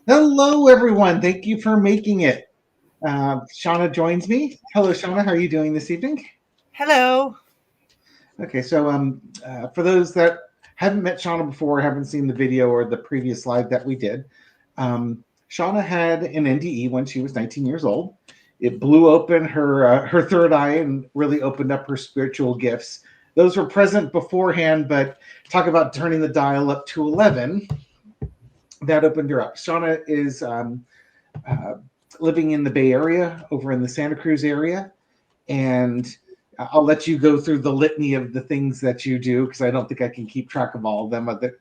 Hello, everyone. Thank you for making it. Shawna joins me. Hello, Shawna. How are you doing this evening? Hello. Okay, so for those that haven't met Shawna before, haven't seen the video or the previous live that we did, Shawna had an NDE when she was 19 years old. It blew open her third eye and really opened up her spiritual gifts. Those were present beforehand, but talk about turning the dial up to 11. That opened her up. Shawna is uh, living in the Bay Area, over in the Santa Cruz area, and I'll let you go through the litany of the things that you do because I don't think I can keep track of all of them. But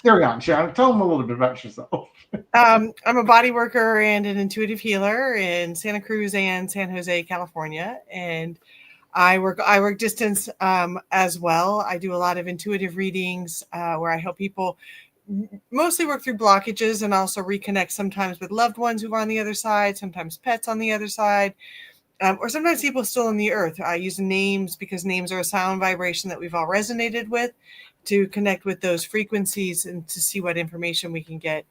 carry on, Sharon. Tell them a little bit about yourself. I'm a body worker and an intuitive healer in Santa Cruz and San Jose, California, and I work distance as well. I do a lot of intuitive readings where I help people mostly work through blockages and also reconnect sometimes with loved ones who are on the other side, sometimes pets on the other side, or sometimes people still on the earth. I use names because names are a sound vibration that we've all resonated with to connect with those frequencies and to see what information we can get,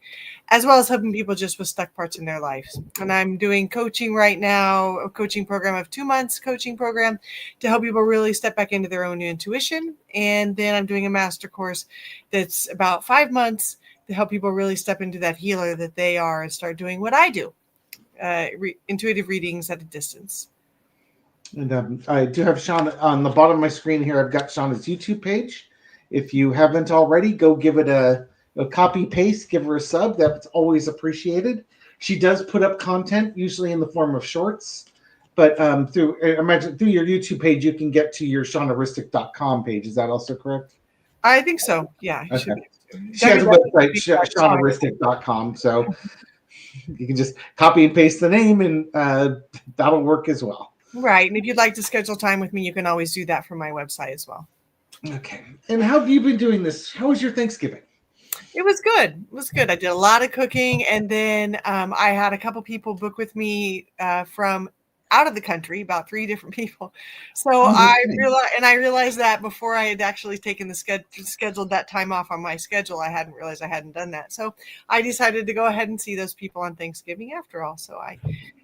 as well as helping people just with stuck parts in their lives. And I'm doing coaching right now, a coaching program of 2 months coaching program to help people really step back into their own intuition. And then I'm doing a master course that's about 5 months to help people really step into that healer that they are and start doing what I do, intuitive readings at a distance. And I do have Shauna on the bottom of my screen here. I've got Shauna's YouTube page. If you haven't already, go give it a copy paste, give her a sub. That's always appreciated. She does put up content, usually in the form of shorts. But through imagine through your YouTube page, you can get to your shaunaristic.com page. Is that also correct? I think so. Yeah, you Okay. should be able to. She has a website, www.shauna. shaunaristic.com. So you can just copy and paste the name, and that'll work as well. Right. And if you'd like to schedule time with me, you can always do that from my website as well. Okay. And how have you been doing this? How was your Thanksgiving? It was good. It was good. I did a lot of cooking, and then I had a couple people book with me from out of the country, about three different people. So Oh, no I realized that before I had actually taken the scheduled that time off on my schedule, I hadn't realized I hadn't done that. So I decided to go ahead and see those people on Thanksgiving after all. So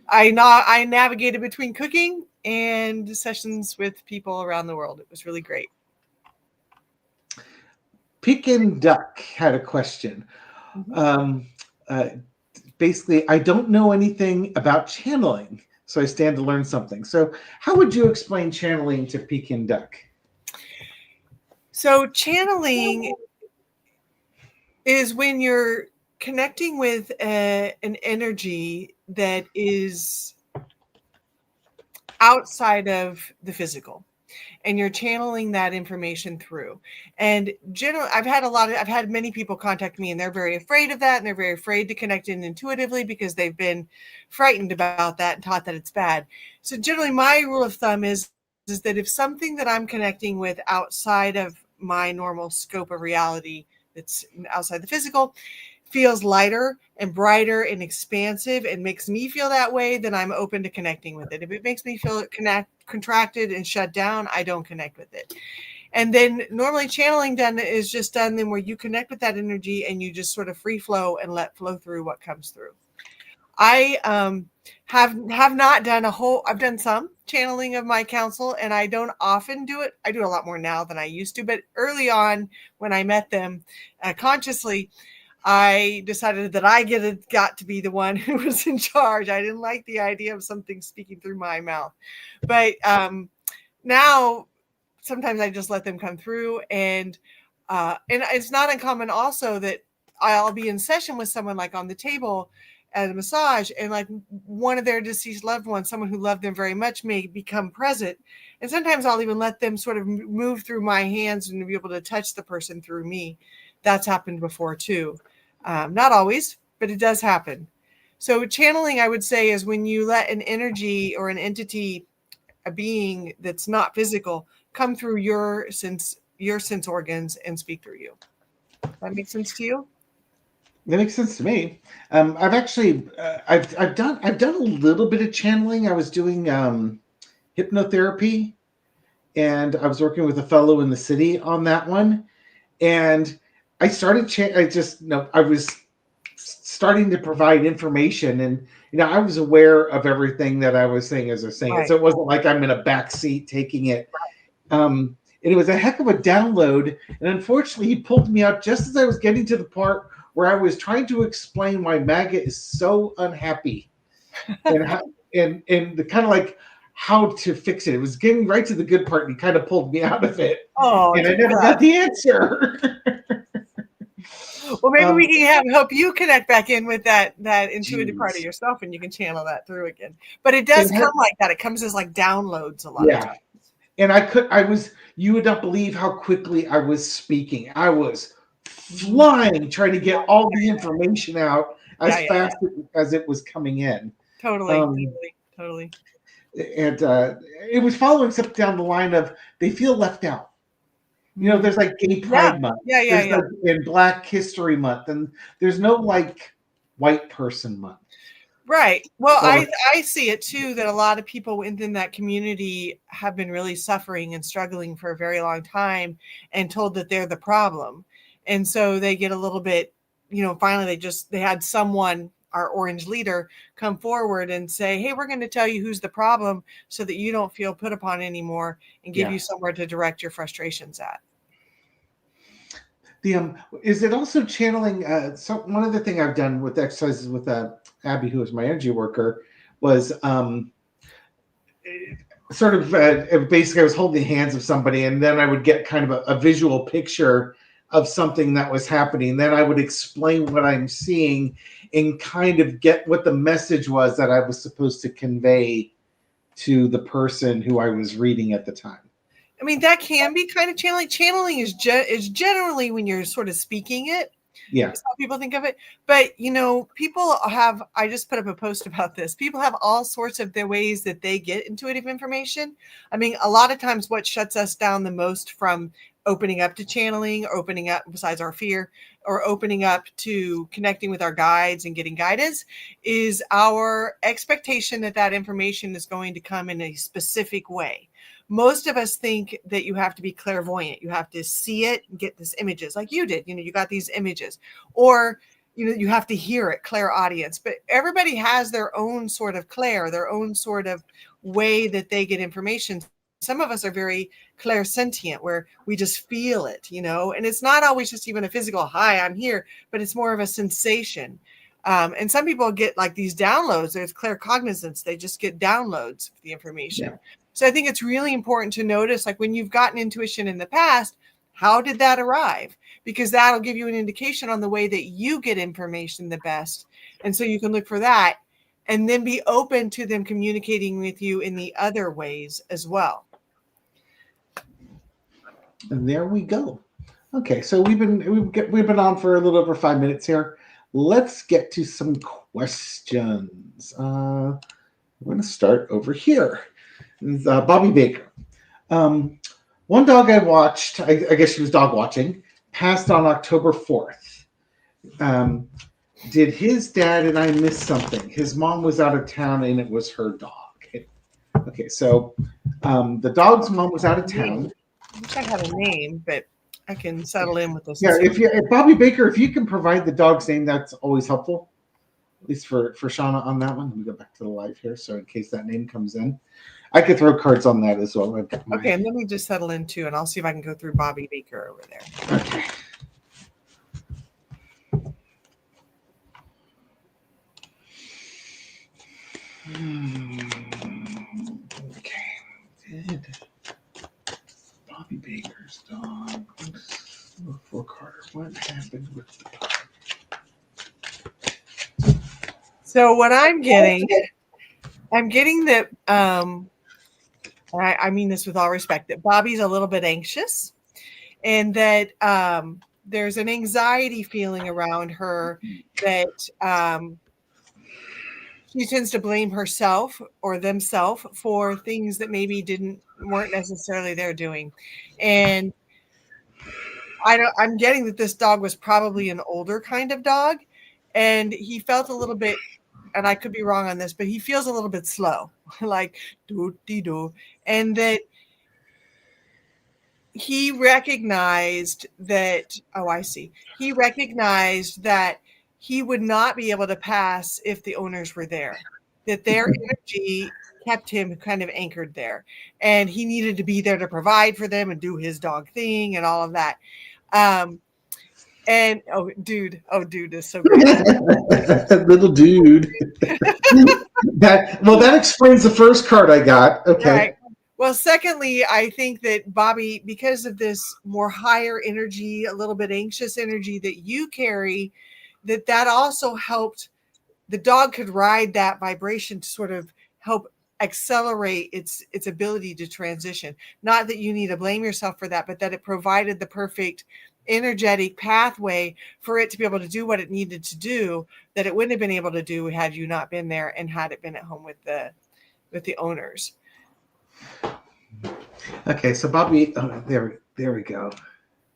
I navigated between cooking and sessions with people around the world. It was really great. Pekin Duck had a question. Mhm. Um, uh, Basically, I don't know anything about channeling, so I stand to learn something. So, how would you explain channeling to Pekin Duck? So channeling is when you're connecting with an energy that is outside of the physical, and you're channeling that information through. And generally, I've had many people contact me, and they're very afraid of that, and they're very afraid to connect in intuitively because they've been frightened about that and taught that it's bad. So generally, my rule of thumb is that if something that I'm connecting with outside of my normal scope of reality, that's outside the physical, feels lighter and brighter and expansive and makes me feel that way, then I'm open to connecting with it. If it makes me feel contracted and shut down, I don't connect with it. And then normally channeling done is just done then where you connect with that energy and you just sort of free flow and let flow through what comes through. I have not done a whole. I've done some channeling of my counsel, and I don't often do it. I do a lot more now than I used to. But early on, when I met them consciously, I decided that got to be the one who was in charge. I didn't like the idea of something speaking through my mouth, but now sometimes I just let them come through, and it's not uncommon also that I'll be in session with someone like on the table at a massage, and like one of their deceased loved ones, someone who loved them very much, may become present, and sometimes I'll even let them sort of move through my hands and be able to touch the person through me. That's happened before too. Not always, but it does happen. So channeling, I would say, is when you let an energy or an entity, a being that's not physical, come through your sense organs and speak through you. That makes sense to you? That makes sense to me. I've actually I've done a little bit of channeling. I was doing hypnotherapy, and I was working with a fellow in the city on that one. And I started. I just no. I was starting to provide information. And I was aware of everything that I was saying as I was saying it, Right. so it wasn't like I'm in a back seat taking it. And it was a heck of a download. And unfortunately, he pulled me out just as I was getting to the part where I was trying to explain why MAGA is so unhappy, and how, and the kind of like how to fix it. It was getting right to the good part, and he kind of pulled me out of it, Oh, and I too never bad. got the answer. Well, maybe Um, we can help you connect back in with that intuitive part of Geez. yourself, and you can channel that through again. But it does come like that. It comes as like downloads a lot of Yeah. times. And you would not believe how quickly I was speaking. I was flying, trying to get all the information out as fast as it was coming in. Totally. And it was following something down the line of they feel left out. There's like Gay Pride Month. There's like in Black History Month, and there's no like White Person Month. Right. Well, I see it too, that a lot of people within that community have been really suffering and struggling for a very long time and told that they're the problem. And so they get a little bit, finally they had someone, our orange leader, come forward and say, hey, we're going to tell you who's the problem so that you don't feel put upon anymore, and give you somewhere to direct your frustrations at. Is it also channeling? One other thing I've done with exercises with Abby, who is my energy worker, was sort of basically I was holding the hands of somebody, and then I would get kind of a visual picture of something that was happening. Then I would explain what I'm seeing and kind of get what the message was that I was supposed to convey to the person who I was reading at the time. I mean, that can be kind of channeling. Channeling is generally when you're sort of speaking it. Yeah. That's how people think of it. But, people have, I just put up a post about this. People have all sorts of their ways that they get intuitive information. I mean, a lot of times what shuts us down the most from opening up to channeling, or opening up, besides our fear, or opening up to connecting with our guides and getting guidance, is our expectation that that information is going to come in a specific way. Most of us think that you have to be clairvoyant. You have to see it and get these images like you did. You got these images, or, you have to hear it, clairaudience. But everybody has their own sort of their own sort of way that they get information. Some of us are very clairsentient, where we just feel it, and it's not always just even a physical, hi, I'm here, but it's more of a sensation. And some people get like these downloads. There's claircognizance. They just get downloads of the information. Yeah. So I think it's really important to notice, like when you've gotten intuition in the past, how did that arrive? Because that'll give you an indication on the way that you get information the best. And so you can look for that and then be open to them communicating with you in the other ways as well. And there we go. Okay, so we've been on for a little over 5 minutes here. Let's get to some questions. I'm going to start over here. Bobby Baker. One dog I watched, I guess she was dog watching, passed on October 4th. Did his dad and I miss something? His mom was out of town and it was her dog. Okay, so the dog's mom was out of town. I wish I had a name, but I can settle in with this. Yeah, if Bobby Baker, if you can provide the dog's name, that's always helpful. At least for Shawna on that one. Let me go back to the live here, so in case that name comes in. I could throw cards on that as well. Okay, and let me just settle in too, and I'll see if I can go through Bobby Baker over there. Okay. Okay. Bobby Baker's dog. For Carter, what happened with the dog? So what I'm getting that, I mean this with all respect, that Bobby's a little bit anxious, and that there's an anxiety feeling around her, that she tends to blame herself or themselves for things that maybe weren't necessarily their doing. And I'm getting that this dog was probably an older kind of dog, and he felt a little bit, and I could be wrong on this, but he feels a little bit slow, like do-dee-do, and that he recognized that, he recognized that he would not be able to pass if the owners were there, that their energy kept him kind of anchored there, and he needed to be there to provide for them and do his dog thing and all of that. And dude is so great. Little dude. That explains the first card I got. Okay. Right. Well, secondly, I think that Bobby, because of this more higher energy, a little bit anxious energy that you carry, that also helped the dog could ride that vibration to sort of help accelerate its ability to transition. Not that you need to blame yourself for that, but that it provided the perfect energetic pathway for it to be able to do what it needed to do that it wouldn't have been able to do had you not been there and had it been at home with the owners. Okay, so Bobby, there we go.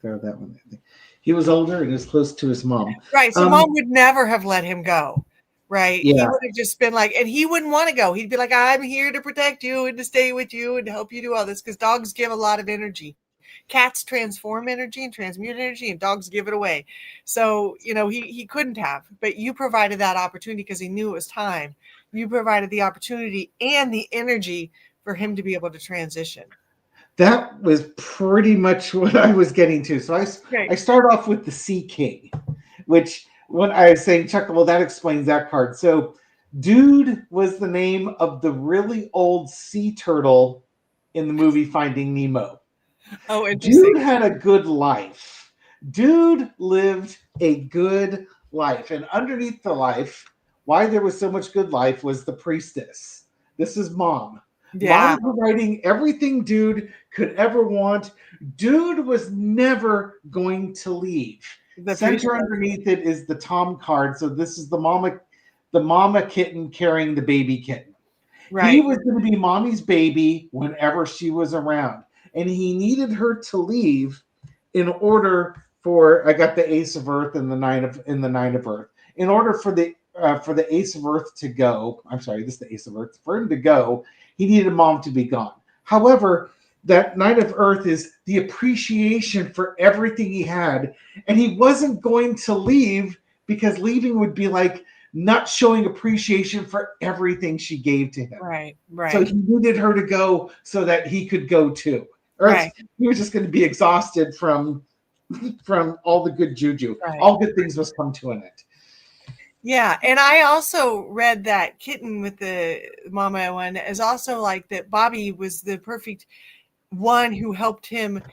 There, that one. He was older and was close to his mom. Right. So mom would never have let him go. Right. Yeah. He would have just been like, and he wouldn't want to go. He'd be like, I'm here to protect you and to stay with you and to help you do all this, because dogs give a lot of energy. Cats transform energy and transmute energy, and dogs give it away. So, he couldn't have, but you provided that opportunity because he knew it was time. You provided the opportunity and the energy for him to be able to transition. That was pretty much what I was getting to. So I start off with the Sea King, which when I was saying, Chuck, well, that explains that card. So Dude was the name of the really old sea turtle in the movie Finding Nemo. Oh, interesting. Dude had a good life. Dude lived a good life. And underneath the life, why there was so much good life was the priestess. This is Mom. Yeah. Mom providing everything Dude could ever want. Dude was never going to leave. The center underneath it is the Tom card. So this is the mama kitten carrying the baby kitten. Right. He was going to be Mommy's baby whenever she was around. And he needed her to leave in order for, I got the Ace of Earth and the Nine of Earth. In order for the Ace of Earth to go, I'm sorry, this is the Ace of Earth. For him to go, he needed Mom to be gone. However, that Knight of Earth is the appreciation for everything he had. And he wasn't going to leave because leaving would be like not showing appreciation for everything she gave to him. Right. So he needed her to go so that he could go too. Or else he was just going to be exhausted from all the good juju. Right. All good things must come to an end. Yeah, and I also read that Kitten with the mama one is also like that Bobby was the perfect one who helped him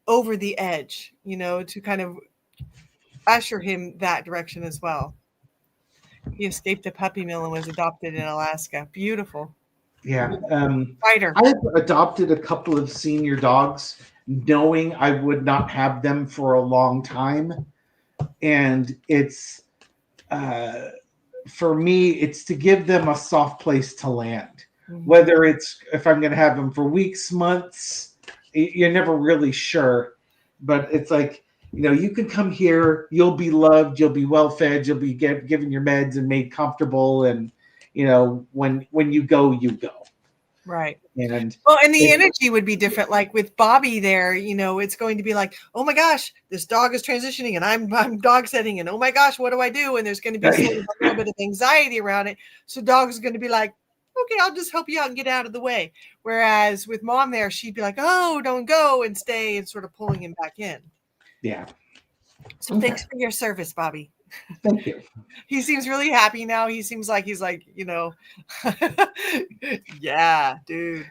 over the edge, to kind of usher him that direction as well. He escaped a puppy mill and was adopted in Alaska. Beautiful. Yeah. Fighter. I've adopted a couple of senior dogs knowing I would not have them for a long time. And it's, for me, it's to give them a soft place to land. Mm-hmm. Whether it's, if I'm going to have them for weeks, months, you're never really sure. But it's like, you can come here, you'll be loved, you'll be well fed, you'll be given your meds and made comfortable. And, when you go, you go. Right. And the energy would be different. Like with Bobby there, it's going to be like, oh my gosh, this dog is transitioning and I'm dog setting, and oh my gosh, what do I do? And there's going to be sort of a little bit of anxiety around it. So dog's going to be like, okay, I'll just help you out and get out of the way. Whereas with Mom there, she'd be like, oh, don't go, and stay, and sort of pulling him back in. Yeah. So thanks for your service, Bobby. Thank you. He seems really happy now. He seems like he's like, yeah, dude.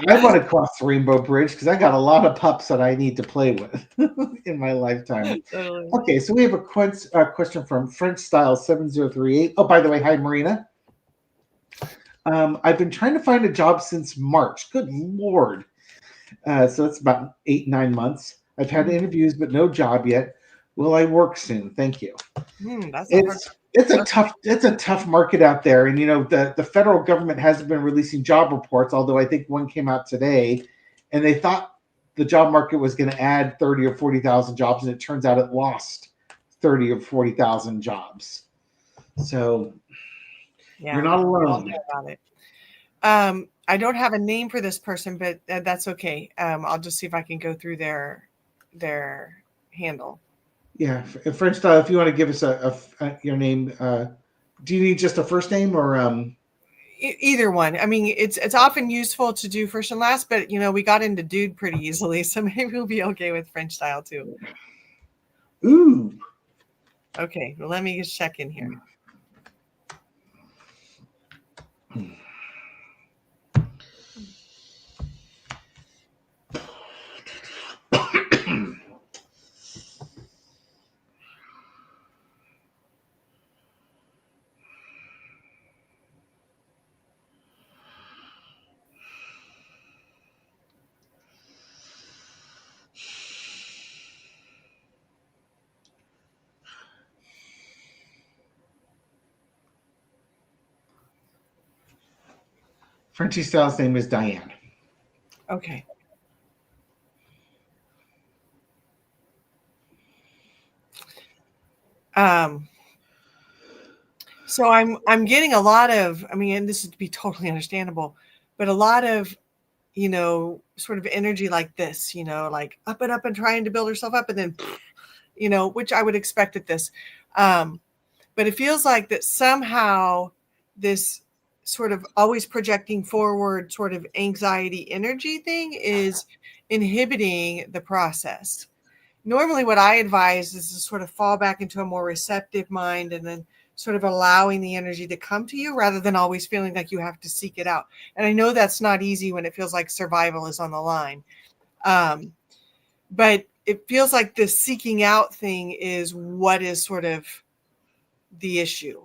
I want to cross the Rainbow Bridge because I got a lot of pups that I need to play with in my lifetime. Totally. Okay, so we have a question from French Style 7038. Oh, by the way, hi, Marina. I've been trying to find a job since March. Good Lord. So it's about 8-9 months. I've had interviews, but no job yet. Will I work soon? Thank you. It's a tough market out there, and the federal government hasn't been releasing job reports. Although I think one came out today, and they thought the job market was going to add 30 or 40,000 jobs, and it turns out it lost 30 or 40,000 jobs. So you're not alone. About it. I don't have a name for this person, but that's okay. I'll just see if I can go through their handle. Yeah, French style. If you want to give us your name, do you need just a first name or Either one. I mean, it's often useful to do first and last, but we got into dude pretty easily, so maybe we'll be okay with French style too. Ooh. Okay, well, let me just check in here. Frenchie style's name is Diane. Okay. So I'm getting a lot of, I mean, and this would be totally understandable, but a lot of, sort of energy like this, like up and up and trying to build herself up, and then, which I would expect at this. But it feels like that somehow this sort of always projecting forward sort of anxiety energy thing is inhibiting the process. Normally what I advise is to sort of fall back into a more receptive mind and then sort of allowing the energy to come to you rather than always feeling like you have to seek it out. And I know that's not easy when it feels like survival is on the line. But it feels like this seeking out thing is what is sort of the issue.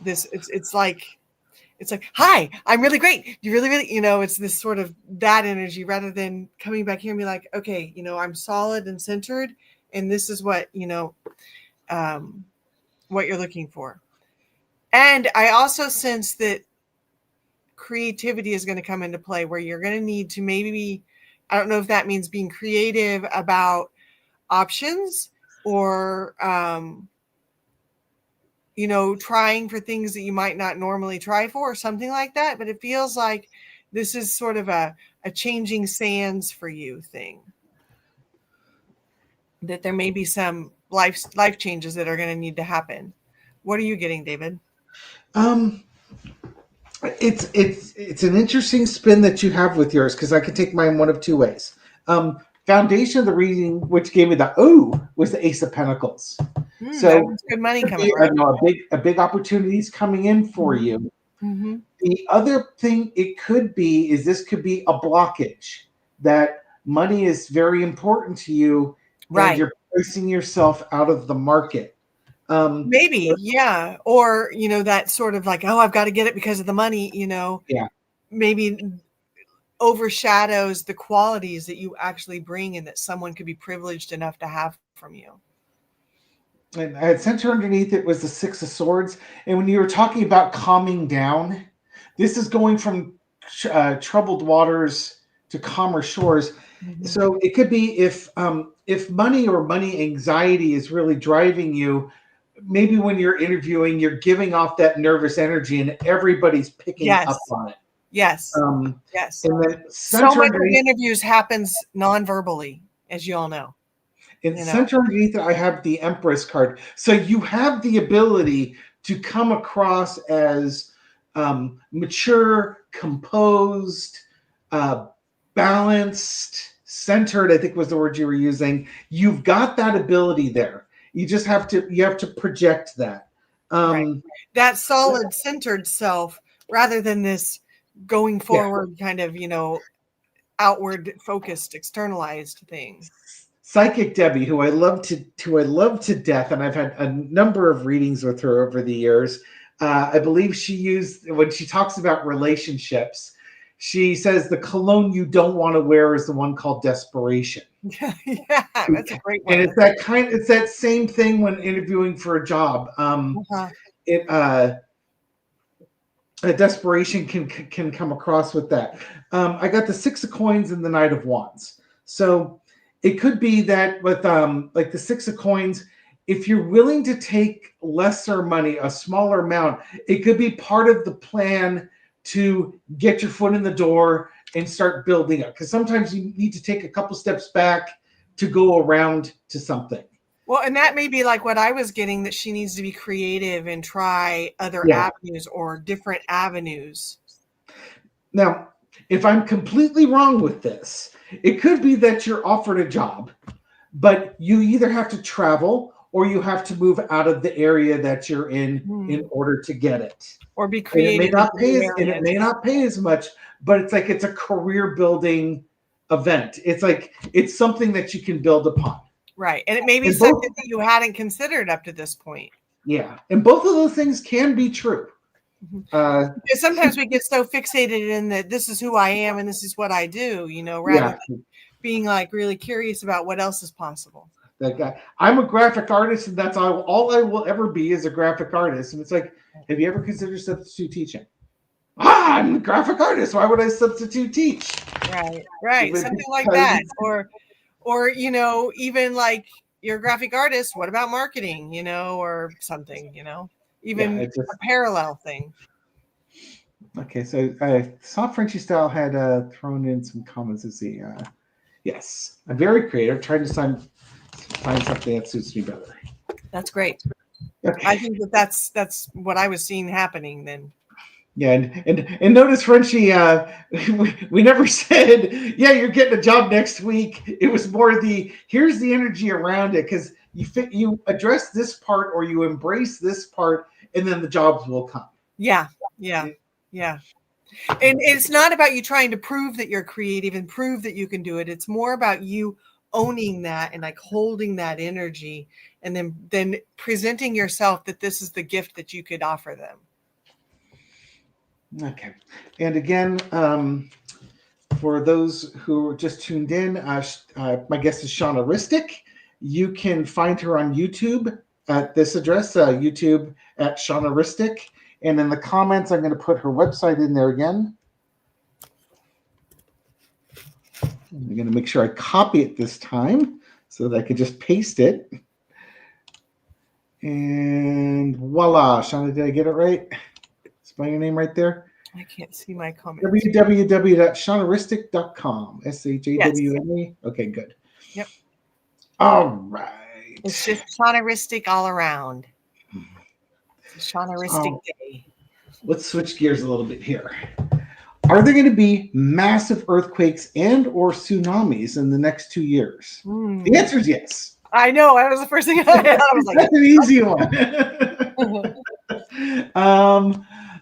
It's like, hi, I'm really great. You really, really, it's this sort of that energy rather than coming back here and be like, okay, I'm solid and centered. And this is what, what you're looking for. And I also sense that creativity is going to come into play where you're going to need to maybe, I don't know if that means being creative about options or, trying for things that you might not normally try for or something like that. But it feels like this is sort of a changing sands for you thing. That there may be some life changes that are going to need to happen. What are you getting, David? It's an interesting spin that you have with yours because I could take mine one of two ways. Foundation of the reading, which gave me the was the Ace of Pentacles. So that was good money coming, right? A big opportunities coming in for you. Mm-hmm. The other thing it could be is this could be a blockage that money is very important to you, right? And you're pricing yourself out of the market. Maybe, yeah, or that sort of like, oh, I've got to get it because of the money. Yeah, maybe overshadows the qualities that you actually bring and that someone could be privileged enough to have from you. And I had center underneath it was the Six of Swords. And when you were talking about calming down, this is going from troubled waters to calmer shores. Mm-hmm. So it could be if money or money anxiety is really driving you, maybe when you're interviewing, you're giving off that nervous energy and everybody's picking up on it. Yes. Yes. And then so much of interviews happens non-verbally, as you all know. And center underneath it, I have the Empress card. So you have the ability to come across as mature, composed, balanced, centered, I think was the word you were using. You've got that ability there. You just have to project that. Right. That solid, centered self rather than this going forward kind of, outward focused, externalized thing. Psychic Debbie, who I love to death, and I've had a number of readings with her over the years. I believe she used, when she talks about relationships, she says the cologne you don't want to wear is the one called desperation. Yeah, that's a great one. And it's that same thing when interviewing for a job. Desperation can come across with that. I got the Six of Coins and the Knight of Wands. So it could be that with like the Six of Coins, if you're willing to take lesser money, a smaller amount, it could be part of the plan to get your foot in the door and start building up. Because sometimes you need to take a couple steps back to go around to something. Well, and that may be like what I was getting, that she needs to be creative and try other Yeah. avenues or different avenues. Now, if I'm completely wrong with this, it could be that you're offered a job, but you either have to travel or you have to move out of the area that you're in order to get it. Or be And it may creative not in pay new as, and it areas. may not pay as much, but it's like it's a career building event. It's like it's something that you can build upon. Right. And it may be And something both, that you hadn't considered up to this point. yeah, and both of those things can be true. Because sometimes we get so fixated in that this is who I am and this is what I do, rather than being like really curious about what else is possible. That guy. I'm a graphic artist, and that's all I will ever be is a graphic artist. And it's like, have you ever considered substitute teaching? I'm a graphic artist. Why would I substitute teach? Right. Something like that. Or even like you're a graphic artist, what about marketing, or something, even a parallel thing. Okay, so I saw Frenchy Style had thrown in some comments to see. Yes, I'm very creative, trying to find something that suits me better. That's great. Okay. I think that's what I was seeing happening then. Yeah, and notice, Frenchie, we never said, yeah, you're getting a job next week. It was more here's the energy around it, because you address this part or you embrace this part, and then the jobs will come. Yeah. And it's not about you trying to prove that you're creative and prove that you can do it. It's more about you owning that and like holding that energy, and then presenting yourself that this is the gift that you could offer them. Okay. And again, for those who just tuned in, my guest is Shawna Ristic. You can find her on YouTube at this address, YouTube at Shawna Ristic. And in the comments, I'm going to put her website in there again. I'm going to make sure I copy it this time so that I can just paste it. And voila, Shawna, did I get it right? Spell your name right there. I can't see my comment. www.shawnaristic.com. SHAWNA. Yes. Okay, good. Yep. All right. It's just Shawna Ristic all around. Shawna Ristic Day. Let's switch gears a little bit here. Are there going to be massive earthquakes and or tsunamis in the next 2 years? The answer is yes. I know. That was the first thing I had. I was like, that's an easy one.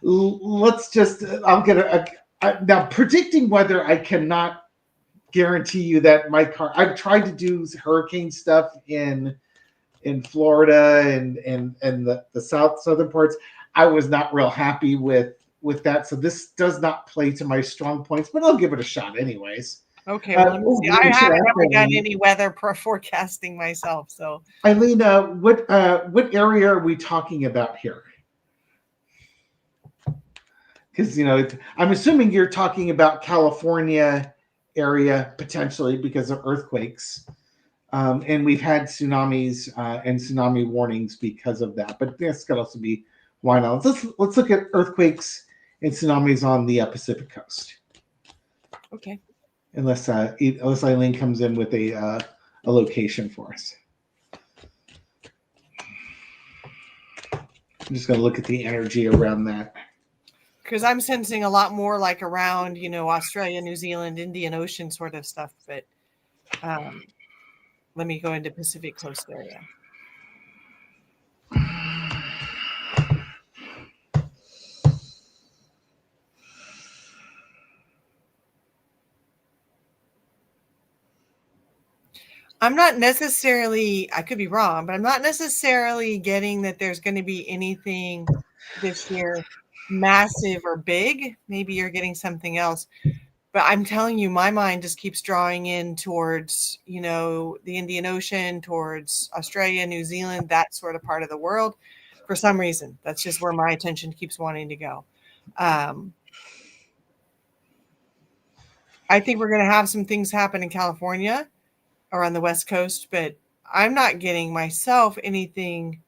Let's just, I'll get now predicting weather. I cannot guarantee you that my car, I've tried to do hurricane stuff in Florida and the southern parts. I was not real happy with that. So this does not play to my strong points, but I'll give it a shot anyways. Okay. Well, I haven't ever done any weather forecasting myself. So Eileen, what area are we talking about here? Because, I'm assuming you're talking about California area potentially because of earthquakes. And we've had tsunamis and tsunami warnings because of that. But this could also be why not. Let's look at earthquakes and tsunamis on the Pacific coast. Okay. Unless Eileen comes in with a location for us. I'm just going to look at the energy around that. Because I'm sensing a lot more like around, Australia, New Zealand, Indian Ocean sort of stuff. But let me go into Pacific Coast area. I'm not necessarily, I could be wrong, but I'm not necessarily getting that there's going to be anything this year massive or big. Maybe you're getting something else. But I'm telling you, my mind just keeps drawing in towards, the Indian Ocean, towards Australia, New Zealand, that sort of part of the world. For some reason, that's just where my attention keeps wanting to go. I think we're going to have some things happen in California or on the West Coast, but I'm not getting myself anything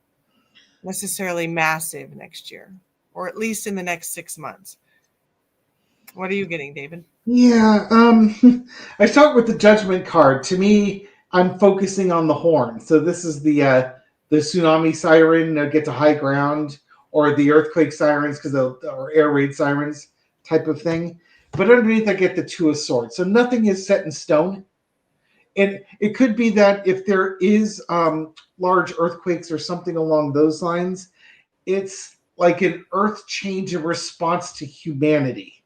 necessarily massive next year, or at least in the next 6 months. What are you getting, David? Yeah, I start with the judgment card. To me, I'm focusing on the horn. So this is the tsunami siren, get to high ground, or the earthquake sirens or air raid sirens type of thing. But underneath, I get the Two of Swords. So nothing is set in stone. And it could be that if there is large earthquakes or something along those lines, it's like an earth change in response to humanity.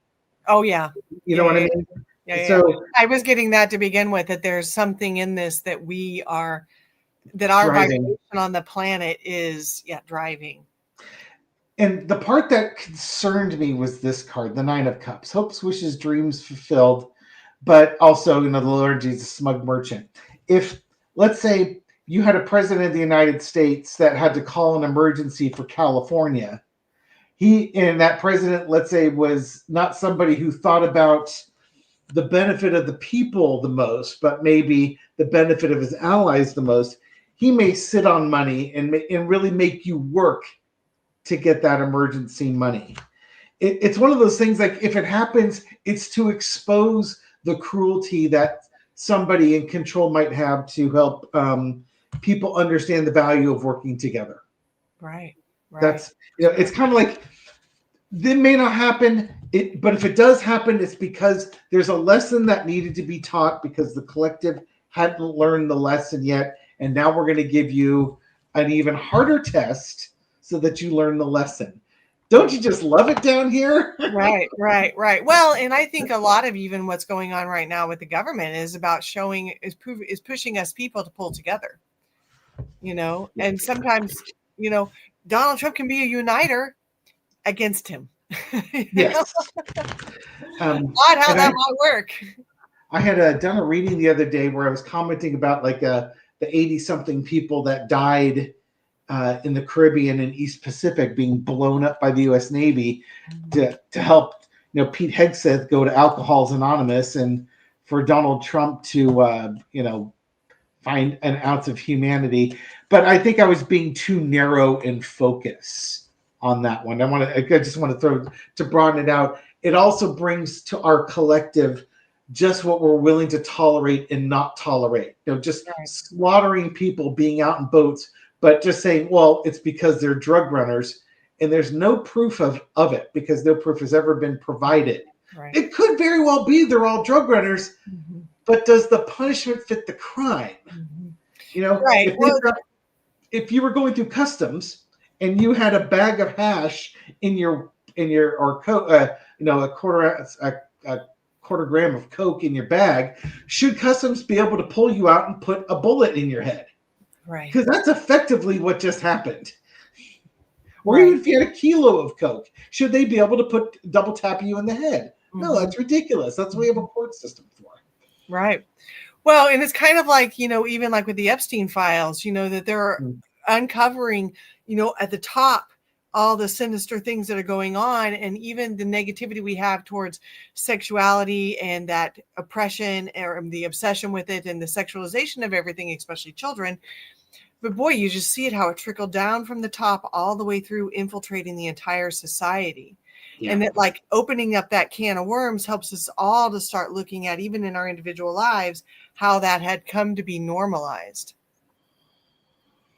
Oh yeah. You know what I mean? Yeah. So I was getting that to begin with, that there's something in this that our driving. vibration on the planet is driving. And the part that concerned me was this card, the Nine of Cups. Hopes, wishes, dreams fulfilled, but also, the Lord Jesus, smug merchant. If, let's say, you had a president of the United States that had to call an emergency for California, and that president, let's say, was not somebody who thought about the benefit of the people the most, but maybe the benefit of his allies the most, he may sit on money and really make you work to get that emergency money. It's one of those things, like, if it happens, it's to expose the cruelty that somebody in control might have to help people understand the value of working together. Right. That's, it's kind of like, it may not happen, but if it does happen, it's because there's a lesson that needed to be taught because the collective hadn't learned the lesson yet. And now we're going to give you an even harder test so that you learn the lesson. Don't you just love it down here? Right. Well, and I think a lot of even what's going on right now with the government is about is pushing us people to pull together. And sometimes, Donald Trump can be a uniter against him. Yes. Odd how that might work. I had done a reading the other day where I was commenting about the 80-something people that died in the Caribbean and East Pacific being blown up by the U.S. Navy to help Pete Hegseth go to Alcoholics Anonymous, and for Donald Trump to find an ounce of humanity. But I think I was being too narrow in focus on that one. I just want to broaden it out. It also brings to our collective just what we're willing to tolerate and not tolerate. Just slaughtering people, being out in boats, but just saying, well, it's because they're drug runners, and there's no proof of it because no proof has ever been provided. Right. It could very well be they're all drug runners, but does the punishment fit the crime? Right. If you were going through customs and you had a bag of hash in your a quarter gram of coke in your bag, should customs be able to pull you out and put a bullet in your head? Right. Because that's effectively what just happened. Or even if you had a kilo of coke, should they be able to double tap you in the head? No, that's ridiculous. That's what we have a court system for. Right. Well, and it's kind of like, even like with the Epstein files, that they're uncovering, at the top, all the sinister things that are going on, and even the negativity we have towards sexuality and that oppression or the obsession with it and the sexualization of everything, especially children. But boy, you just see it, how it trickled down from the top all the way through, infiltrating the entire society. Yeah. And that, like, opening up that can of worms helps us all to start looking at, even in our individual lives, how that had come to be normalized.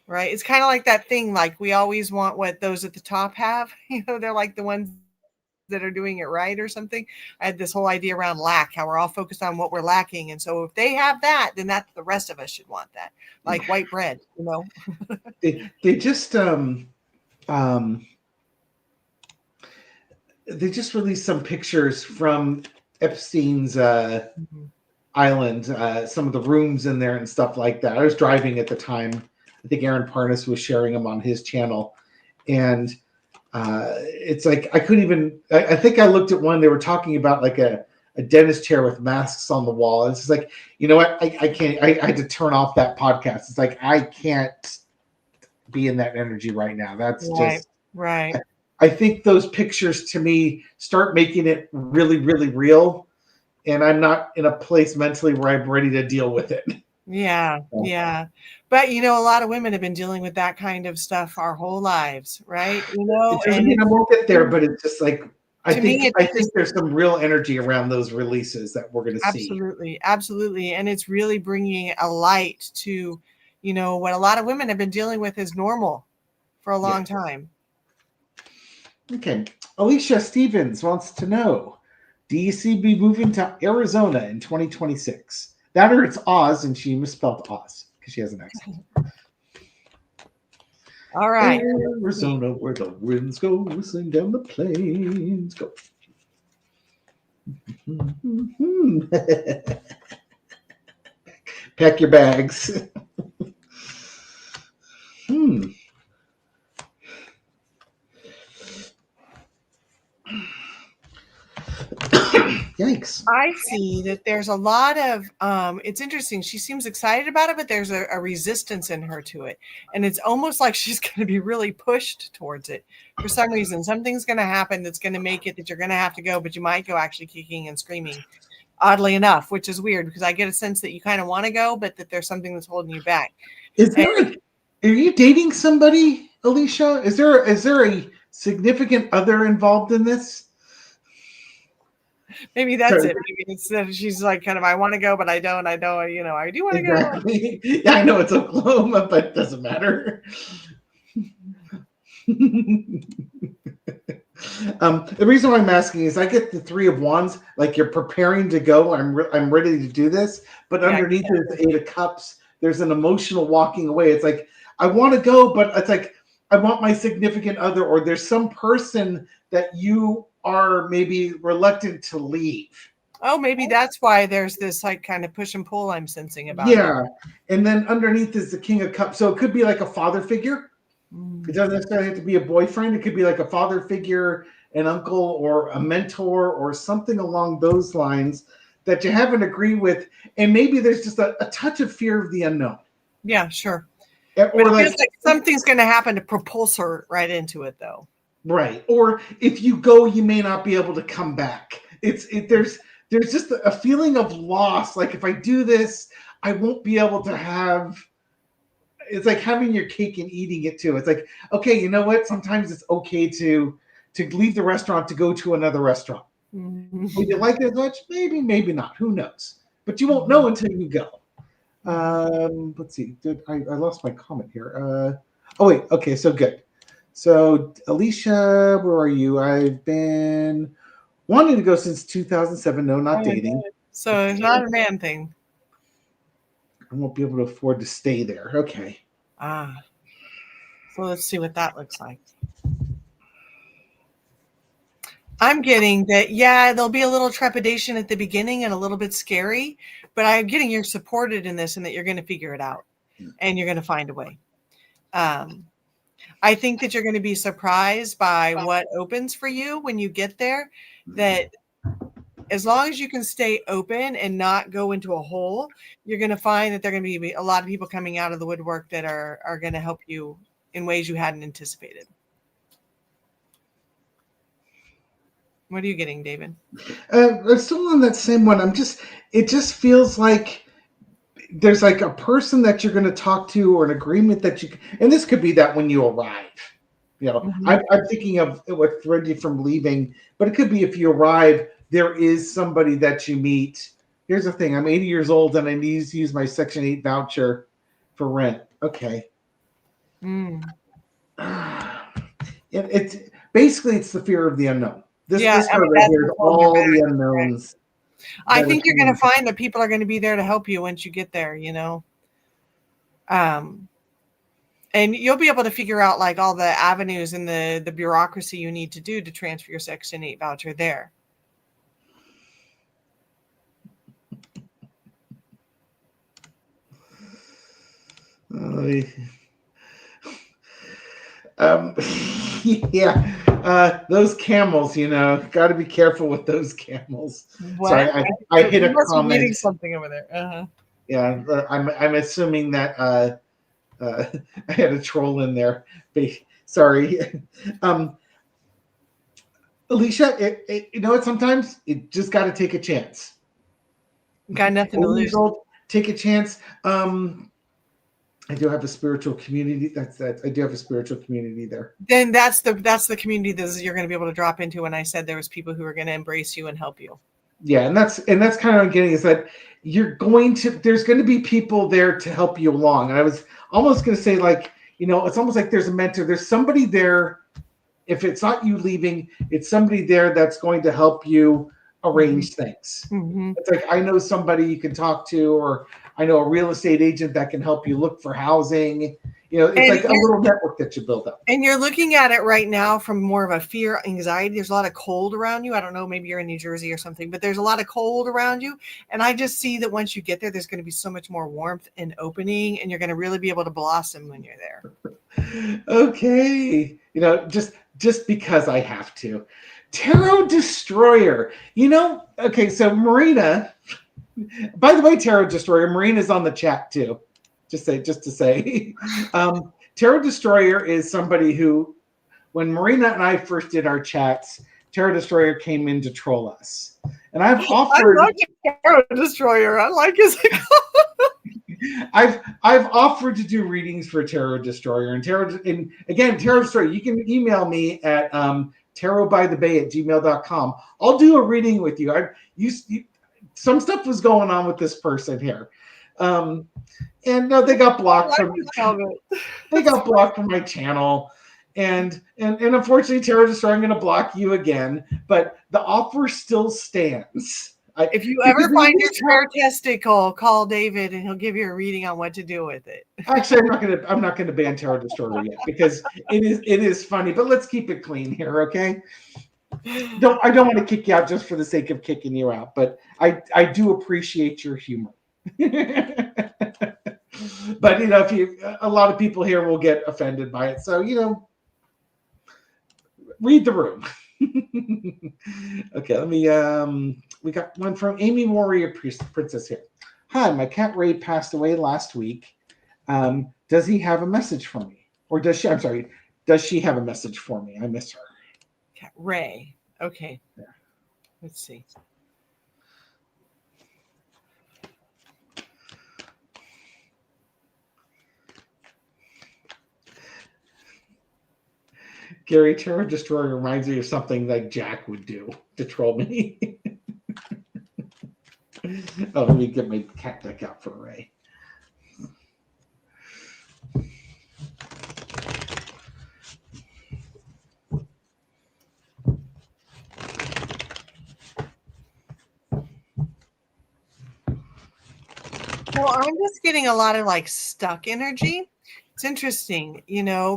Right. It's kind of like that thing, like, we always want what those at the top have. They're like the ones that are doing it right or something. I had this whole idea around lack, how we're all focused on what we're lacking. And so if they have that, then that's the rest of us should want that. Like white bread, They just they just released some pictures from Epstein's island, some of the rooms in there and stuff like that. I was driving at the time. I think Aaron Parnas was sharing them on his channel. And it's like, I couldn't even, I think I looked at one, they were talking about like a dentist chair with masks on the wall. It's just like, you know what? I can't, I had to turn off that podcast. It's like, I can't be in that energy right now. That's just right. I think those pictures to me start making it really, really real. And I'm not in a place mentally where I'm ready to deal with it. Yeah. Yeah. But, a lot of women have been dealing with that kind of stuff our whole lives, right? It doesn't mean I won't get there, but it's just like, To me, I it's think there's some real energy around those releases that we're going to see. absolutely, absolutely, and it's really bringing a light to, what a lot of women have been dealing with is normal for a long time. Okay. Alicia Stevens wants to know, do you see me moving to Arizona in 2026? That or it's Oz, and she misspelled Oz because she has an accent. All right. Arizona, where the winds go whistling down the plains. Go. Pack your bags. Yikes. I see that there's a lot of it's interesting. She seems excited about it, but there's a resistance in her to it. And it's almost like she's going to be really pushed towards it for some reason. Something's going to happen that's going to make it that you're going to have to go, but you might go actually kicking and screaming, oddly enough, which is weird because I get a sense that you kind of want to go, but that there's something that's holding you back. Are you dating somebody, Alicia? Is there a significant other involved in this? Maybe that's it. Maybe it's that she's like kind of, I want to go, but I don't. I do want to go. Yeah, I know it's Oklahoma, but it doesn't matter. The reason why I'm asking is I get the Three of Wands, like you're preparing to go. I'm ready to do this, but underneath is the Eight of Cups. There's an emotional walking away. It's like I want to go, but it's like I want my significant other, or there's some person that you are maybe reluctant to leave. Oh, maybe that's why there's this like kind of push and pull I'm sensing about it. And then underneath is the King of Cups. So it could be like a father figure. It doesn't necessarily have to be a boyfriend. It could be like a father figure, an uncle, or a mentor, or something along those lines that you haven't agreed with. And maybe there's just a touch of fear of the unknown. Yeah, sure. Or but it feels like something's going to happen to propulse her right into it, though. Right. Or if you go, you may not be able to come back. There's just a feeling of loss. Like if I do this, I won't be able to have. It's like having your cake and eating it too. It's like, okay, you know what? Sometimes it's okay to leave the restaurant to go to another restaurant. Mm-hmm. Would you like it as much? Maybe, maybe not. Who knows? But you won't know until you go. Let's see. I lost my comment here. Oh wait. Okay. So good. So Alicia, where are you? I've been wanting to go since 2007. No, not dating. So it's not a man thing. I won't be able to afford to stay there. Okay. So let's see what that looks like. I'm getting that, there'll be a little trepidation at the beginning and a little bit scary, but I'm getting you're supported in this and that you're going to figure it out and you're going to find a way. I think that you're going to be surprised by what opens for you when you get there, that as long as you can stay open and not go into a hole, you're going to find that there are going to be a lot of people coming out of the woodwork that are going to help you in ways you hadn't anticipated. What are you getting, David? I'm still on that same one. It just feels like there's like a person that you're going to talk to or an agreement that and this could be that when you arrive. I'm thinking of what thread you from leaving, but it could be if you arrive, there is somebody that you meet. Here's the thing. I'm 80 years old and I need to use my Section 8 voucher for rent. Okay. It's basically it's the fear of the unknown. This card right here is all the unknowns. I think you're going to find that people are going to be there to help you once you get there, and you'll be able to figure out like all the avenues and the bureaucracy you need to do to transfer your Section 8 voucher there. Those camels, got to be careful with those camels. What? Sorry, I hit a comment. Reading something over there. Yeah, I'm assuming that I had a troll in there. Sorry. Alicia, you know what? Sometimes it just got to take a chance. Got nothing to lose. Take a chance. I do have a spiritual community. I do have a spiritual community there. Then that's the community that you're going to be able to drop into. When I said there was people who are going to embrace you and help you. Yeah, and that's kind of what I'm getting, is that there's going to be people there to help you along. And I was almost going to say, like, it's almost like there's a mentor. There's somebody there. If it's not you leaving, it's somebody there that's going to help you arrange things. Mm-hmm. It's like, I know somebody you can talk to, or I know a real estate agent that can help you look for housing. It's like a little network that you build up. And you're looking at it right now from more of a fear, anxiety. There's a lot of cold around you. I don't know, maybe you're in New Jersey or something, but there's a lot of cold around you. And I just see that once you get there, there's going to be so much more warmth and opening, and you're going to really be able to blossom when you're there. Okay. Just because I have to. Tarot Destroyer. Okay, so Marina, by the way, Tarot Destroyer, Marina's on the chat too. Just to say. Tarot Destroyer is somebody who, when Marina and I first did our chats, Tarot Destroyer came in to troll us. And I've offered... I like Tarot Destroyer. I like his... I've offered to do readings for Tarot Destroyer. And again, Tarot Destroyer, you can email me at tarotbythebay@gmail.com. I'll do a reading with you. Some stuff was going on with this person here. And no, they got blocked from my channel. And unfortunately, Tarot Destroyer, I'm going to block you again. But the offer still stands. If you ever find your prayer testicle, call David and he'll give you a reading on what to do with it. Actually, I'm not going to ban Tarot Destroyer yet, because it is funny. But let's keep it clean here, okay? I don't want to kick you out just for the sake of kicking you out, but I do appreciate your humor. But a lot of people here will get offended by it, so read the room. Okay, let me we got one from Amy Warrior Princess here. Hi, my cat Ray passed away last week. Does he have a message for me? Or does she? I'm sorry, does she have a message for me? I miss her. Cat Ray. Okay. Yeah. Let's see. Gary, Tarot Destroyer reminds me of something like Jack would do to troll me. Oh, let me get my cat deck out for Ray. Well, I'm just getting a lot of like stuck energy. It's interesting,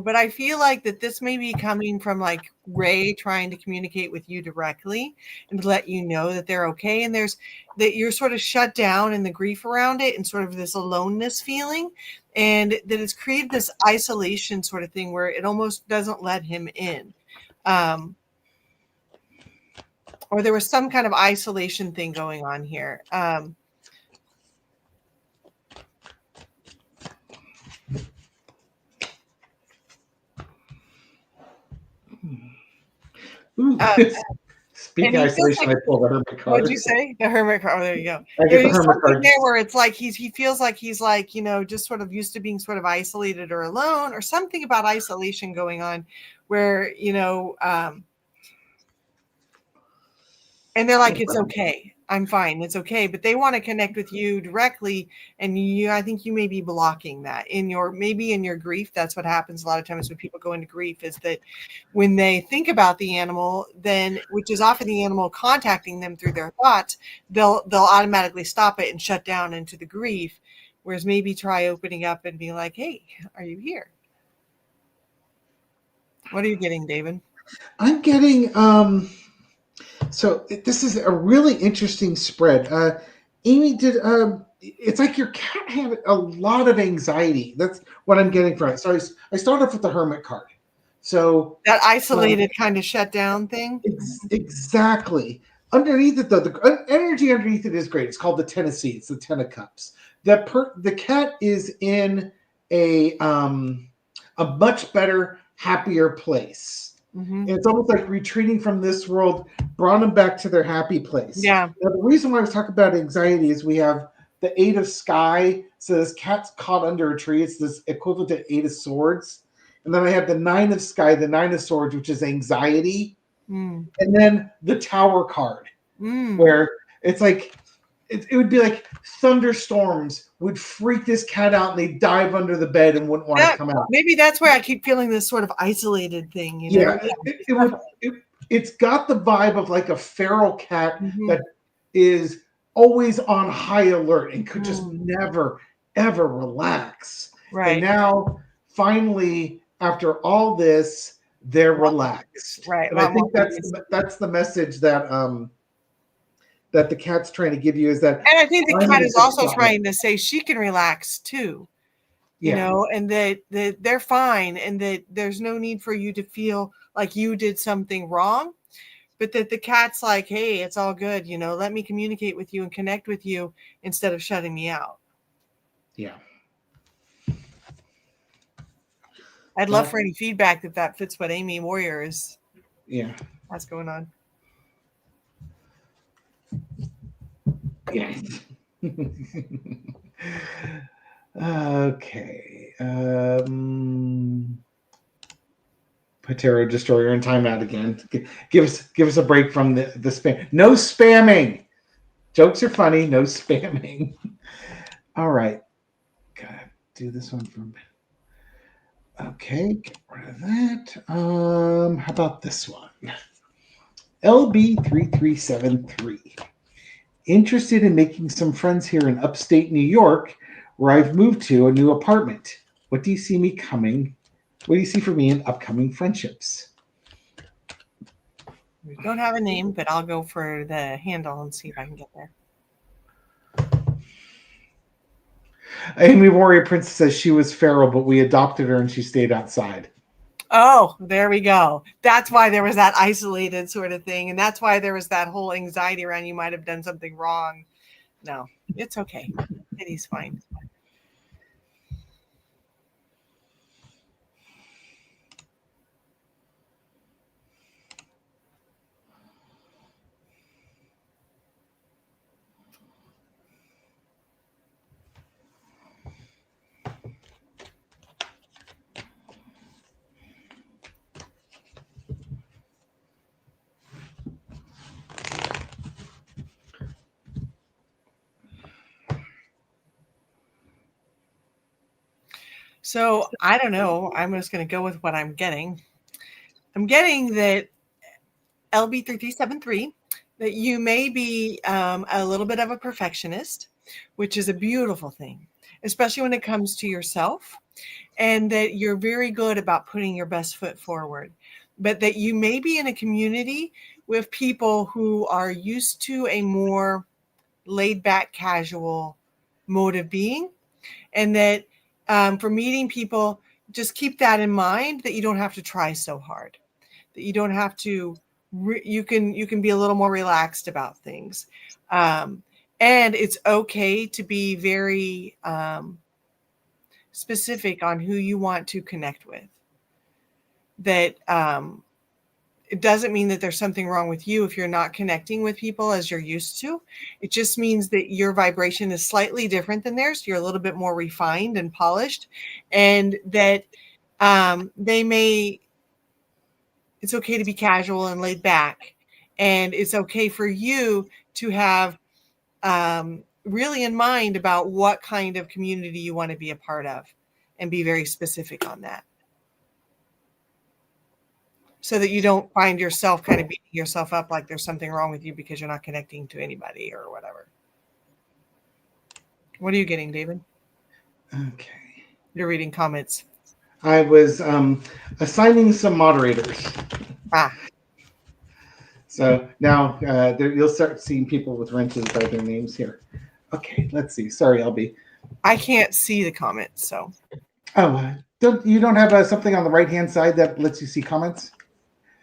but I feel like that this may be coming from like Ray trying to communicate with you directly and to let you know that they're okay. And that you're sort of shut down in the grief around it and sort of this aloneness feeling. And that it's created this isolation sort of thing where it almost doesn't let him in. Or there was some kind of isolation thing going on here. Speaking of isolation, I pulled the Hermit card. What did you say? The Hermit card. Oh, there you go. I get the Hermit card. There where it's like he feels like he's like, just sort of used to being sort of isolated or alone, or something about isolation going on where, and they're like, it's okay. I'm fine. It's okay. But they want to connect with you directly. And I think you may be blocking that maybe in your grief. That's what happens a lot of times when people go into grief, is that when they think about the animal, then, which is often the animal contacting them through their thoughts, they'll automatically stop it and shut down into the grief. Whereas maybe try opening up and being like, hey, are you here? What are you getting, David? I'm getting, so this is a really interesting spread. Amy, it's like your cat had a lot of anxiety. That's what I'm getting from it. So I start off with the Hermit card. So that isolated kind of shut down thing. Exactly. Underneath it, though, the energy underneath it is great. It's called the Tennessee. It's the Ten of Cups. The cat is in a much better, happier place. Mm-hmm. And it's almost like retreating from this world, brought them back to their happy place. Yeah. Now, the reason why I was talking about anxiety is we have the Eight of Sky. So this cat's caught under a tree. It's this equivalent to Eight of Swords. And then I have the Nine of Sky, the Nine of Swords, which is anxiety. Mm. And then the Tower card, Mm. where it's like, it would be like thunderstorms would freak this cat out and they'd dive under the bed and wouldn't want to come out. Maybe that's why I keep feeling this sort of isolated thing, you know? Yeah, it's got the vibe of like a feral cat Mhm. that is always on high alert and could just never, ever relax. Right. And now, finally, after all this, they're relaxed. Right. And I think that's the message that that the cat's trying to give you, is that. And I think the cat is also trying to say she can relax too. You know, and that they're fine, and that there's no need for you to feel like you did something wrong, but that the cat's like, hey, it's all good, you know, let me communicate with you and connect with you instead of shutting me out. Yeah. I'd love for any feedback if that fits what Amy Warrior is. Yeah. What's going on? Yeah. Okay. Patera Destroyer in timeout again. Give us a break from the spam. No spamming. Jokes are funny. No spamming. All right. Gotta do this one from. Okay, get rid of that. How about this one? LB3373. Interested in making some friends here in upstate New York, where I've moved to a new apartment. What do you see me coming? What do you see for me in upcoming friendships? We don't have a name, but I'll go for the handle and see if I can get there. Amy Warrior Princess says she was feral, but we adopted her and she stayed outside. Oh, there we go. That's why there was that isolated sort of thing. And that's why there was that whole anxiety around you might have done something wrong. No, it's okay. Kitty's fine. So I don't know. I'm just going to go with what I'm getting. I'm getting that LB3373, that you may be a little bit of a perfectionist, which is a beautiful thing, especially when it comes to yourself, and that you're very good about putting your best foot forward, but that you may be in a community with people who are used to a more laid back, casual mode of being, and that for meeting people, just keep that in mind, that you don't have to try so hard, that you don't have to, you can be a little more relaxed about things. And it's okay to be very specific on who you want to connect with. That it doesn't mean that there's something wrong with you if you're not connecting with people as you're used to. It just means that your vibration is slightly different than theirs. You're a little bit more refined and polished, and that it's okay to be casual and laid back. And it's okay for you to have really in mind about what kind of community you want to be a part of, and be very specific on that, so that you don't find yourself kind of beating yourself up like there's something wrong with you because you're not connecting to anybody or whatever. What are you getting, David? Okay. You're reading comments. I was assigning some moderators. So now you'll start seeing people with wrenches by their names here. Okay, let's see. Sorry, LB. I can't see the comments, so. Oh, you don't have something on the right-hand side that lets you see comments?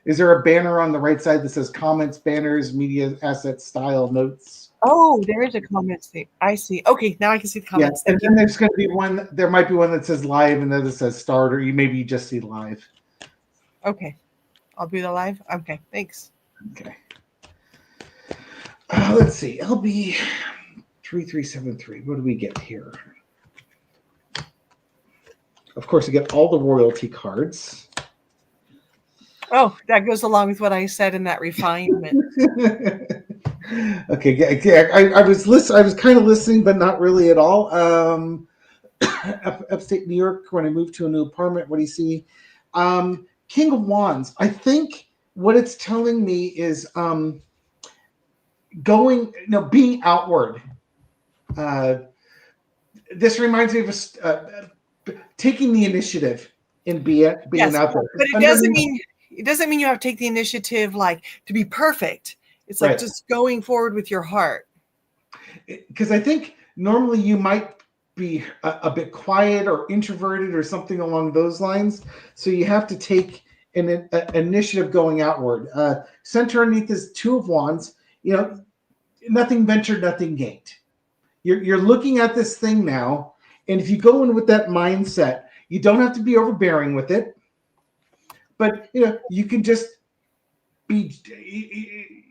Is there a banner on the right side that says comments, banners, media assets, style, notes? Oh, there is a comments thing. I see. Okay, now I can see the comments. Yeah, and then there's going to be one. There might be one that says live and then that says start, or maybe you just see live. Okay, I'll do the live. Okay, thanks. Okay. Let's see. LB 3373. What do we get here? Of course, you get all the royalty cards. Oh, that goes along with what I said in that refinement. Okay, I was listening. I was kind of listening, but not really at all. Upstate New York, when I moved to a new apartment, what do you see? King of Wands. I think what it's telling me is being outward. This reminds me of taking the initiative and being out there. But it doesn't mean you have to take the initiative like to be perfect. It's like just going forward with your heart. Because I think normally you might be a bit quiet or introverted or something along those lines. So you have to take an initiative going outward. Center underneath is Two of Wands. Nothing ventured, nothing gained. You're looking at this thing now, and if you go in with that mindset, you don't have to be overbearing with it. But you can just be.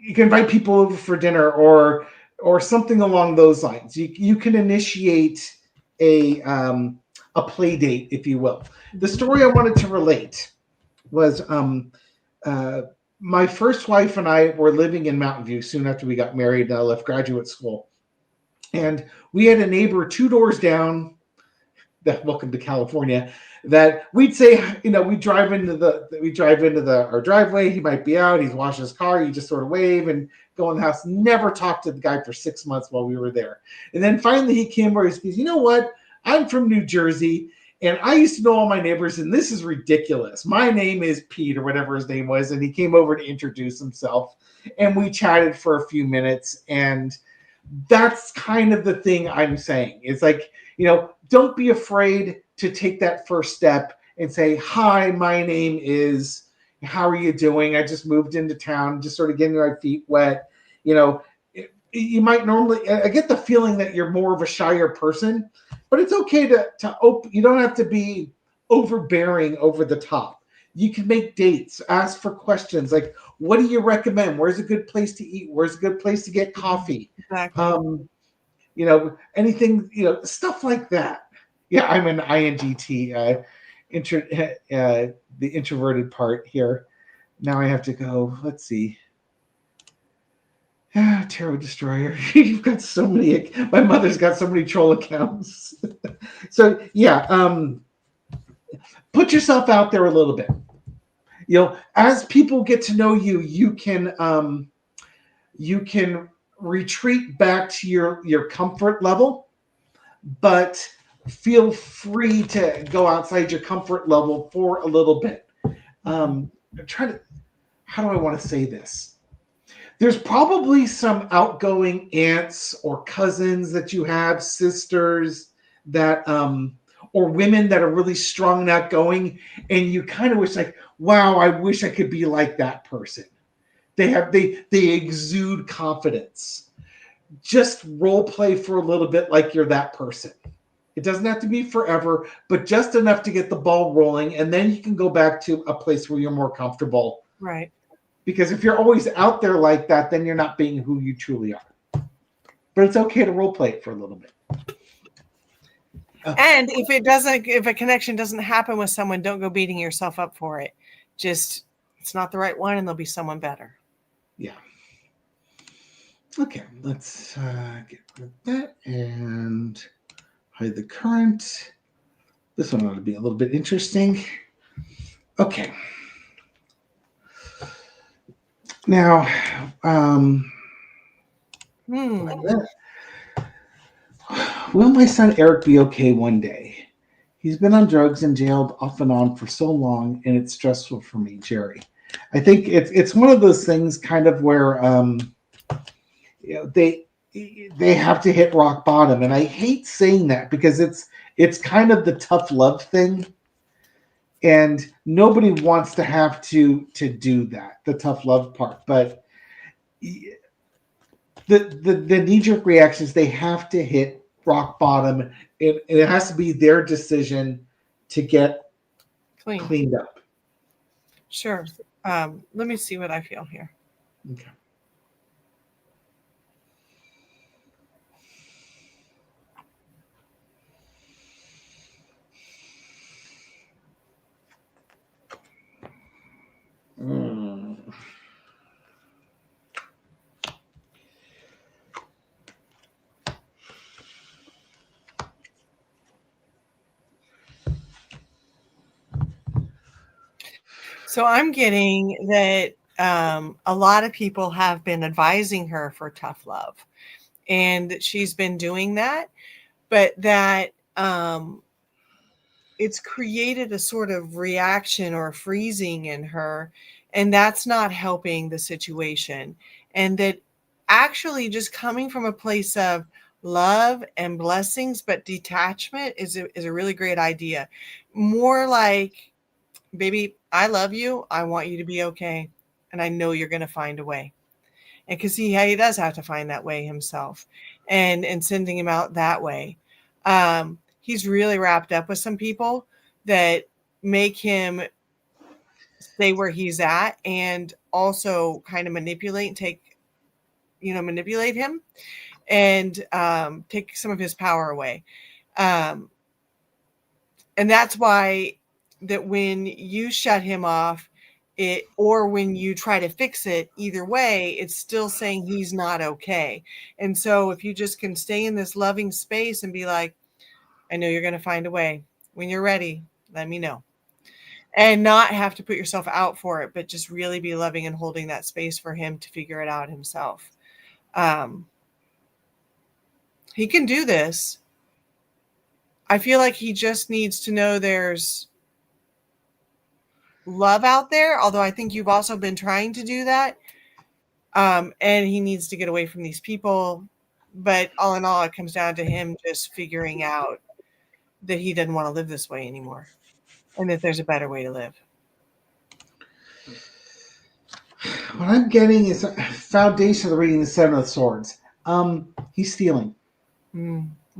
You can invite people over for dinner or something along those lines. You can initiate a play date, if you will. The story I wanted to relate was my first wife and I were living in Mountain View soon after we got married and I left graduate school. And we had a neighbor 2 doors down, welcome to California, that we'd say, we drive into our driveway. He might be out. He's washing his car. You just sort of wave and go in the house. Never talked to the guy for 6 months while we were there. And then finally he came over. He says, you know what? I'm from New Jersey and I used to know all my neighbors and this is ridiculous. My name is Pete or whatever his name was. And he came over to introduce himself and we chatted for a few minutes. And that's kind of the thing I'm saying. It's like, don't be afraid to take that first step and say, hi, my name is, how are you doing? I just moved into town, just sort of getting my feet wet. You might normally, I get the feeling that you're more of a shyer person, but it's okay to open. You don't have to be overbearing over the top. You can make dates, ask for questions like, what do you recommend? Where's a good place to eat? Where's a good place to get coffee? Exactly. Anything, stuff like that. Yeah, I'm an INGT, the introverted part here. Now I have to go, let's see. Tarot Destroyer. You've got so many, my mother's got so many troll accounts. So yeah, put yourself out there a little bit. As people get to know you, you can retreat back to your comfort level, but feel free to go outside your comfort level for a little bit. How do I want to say this? There's probably some outgoing aunts or cousins that you have, sisters that, or women that are really strong and outgoing, and you kind of wish like, wow, I wish I could be like that person. They exude confidence. Just role play for a little bit like you're that person. It doesn't have to be forever, but just enough to get the ball rolling, and then you can go back to a place where you're more comfortable. Right. Because if you're always out there like that, then you're not being who you truly are. But it's okay to role play it for a little bit. And if a connection doesn't happen with someone, don't go beating yourself up for it. Just, it's not the right one, and there'll be someone better. Yeah. Okay, let's get rid of that and hide the current. This one ought to be a little bit interesting. Okay. Now, will my son Eric be okay one day? He's been on drugs and jailed off and on for so long, and it's stressful for me, Jerry. I think it's one of those things kind of where they have to hit rock bottom, and I hate saying that because it's kind of the tough love thing, and nobody wants to have to do that, the tough love part. But the knee-jerk reactions, they have to hit rock bottom. It has to be their decision to get cleaned up. Sure. Let me see what I feel here. Okay. So I'm getting that a lot of people have been advising her for tough love, and she's been doing that, but that it's created a sort of reaction or freezing in her, and that's not helping the situation. And that actually just coming from a place of love and blessings, but detachment is a really great idea. More like, baby, I love you. I want you to be okay. And I know you're going to find a way. And because he does have to find that way himself, and sending him out that way. He's really wrapped up with some people that make him stay where he's at, and also kind of manipulate him, and take some of his power away. Um, and that's why that when you shut him off, or when you try to fix it, either way, it's still saying he's not okay. And so if you just can stay in this loving space and be like, I know you're going to find a way. When you're ready, let me know. And not have to put yourself out for it, but just really be loving and holding that space for him to figure it out himself. He can do this. I feel like he just needs to know there's love out there, although I think you've also been trying to do that. And he needs to get away from these people. But all in all, it comes down to him just figuring out that he doesn't want to live this way anymore, and that there's a better way to live. What I'm getting is a foundation of reading the Seven of Swords. He's stealing.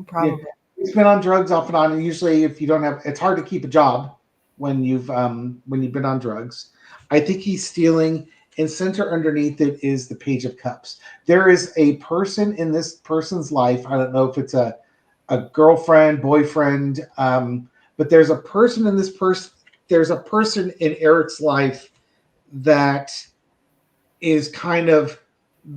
Probably. Yeah. He's been on drugs off and on, and usually, if you don't have, it's hard to keep a job when you've been on drugs. I think he's stealing, and center underneath it is the Page of Cups. There is a person in this person's life. I don't know if it's a girlfriend, boyfriend, but there's a person in this person. There's a person in Eric's life that is kind of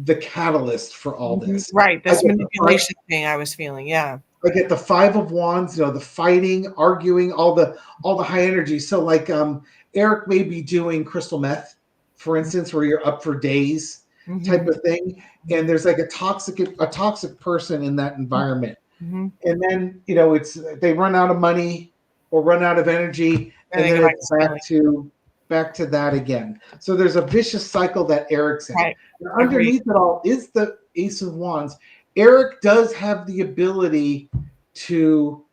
the catalyst for all this. Right. This manipulation thing I was feeling. Yeah. I get the Five of Wands, the fighting, arguing, all the high energy. So like Eric may be doing crystal meth, for instance, where you're up for days type of thing. And there's like a toxic person in that environment. And then, they run out of money or run out of energy, and then it's back to that again. So there's a vicious cycle that Eric's in. Right. Underneath it all is the Ace of Wands. Eric does have the ability to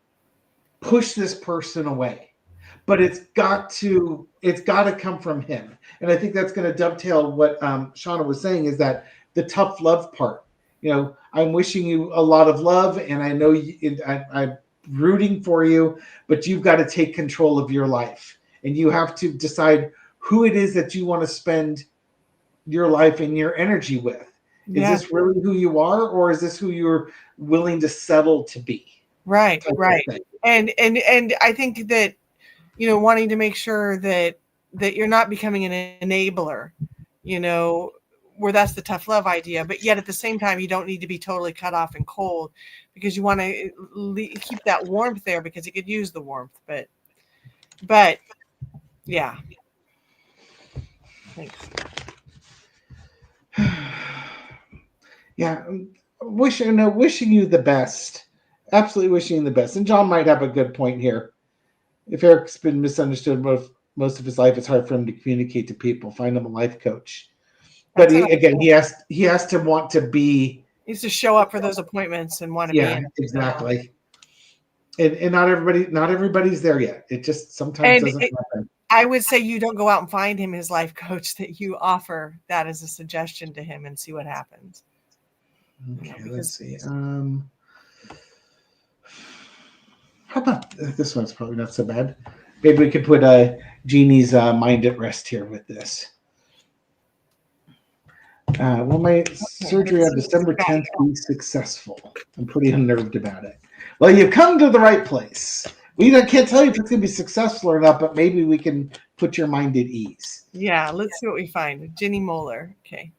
push this person away, but it's got to come from him. And I think that's going to dovetail what Shawna was saying, is that the tough love part. I'm wishing you a lot of love, and I know I'm rooting for you, but you've got to take control of your life, and you have to decide who it is that you want to spend your life and your energy with. Is this really who you are, or is this who you're willing to settle to be? Right. And I think that, wanting to make sure that you're not becoming an enabler, where that's the tough love idea, but yet at the same time, you don't need to be totally cut off and cold, because you want to keep that warmth there, because you could use the warmth, but yeah. Thanks. Yeah, wishing you the best. Absolutely wishing you the best. And John might have a good point here. If Eric's been misunderstood most of his life, it's hard for him to communicate to people. Find him a life coach. But he has to want to be. He needs to show up for those appointments and want to be in. Exactly. And not everybody's there yet. It just sometimes doesn't happen. I would say you don't go out and find him his life coach, that you offer that as a suggestion to him and see what happens. Okay, let's see. How about this one's probably not so bad. Maybe we could put Jeannie's mind at rest here with this. Will my surgery on December 10th be successful? I'm pretty unnerved about it. Well, you've come to the right place. We can't tell you if it's going to be successful or not, but maybe we can put your mind at ease. Yeah, let's see what we find. Ginny Moeller. Okay.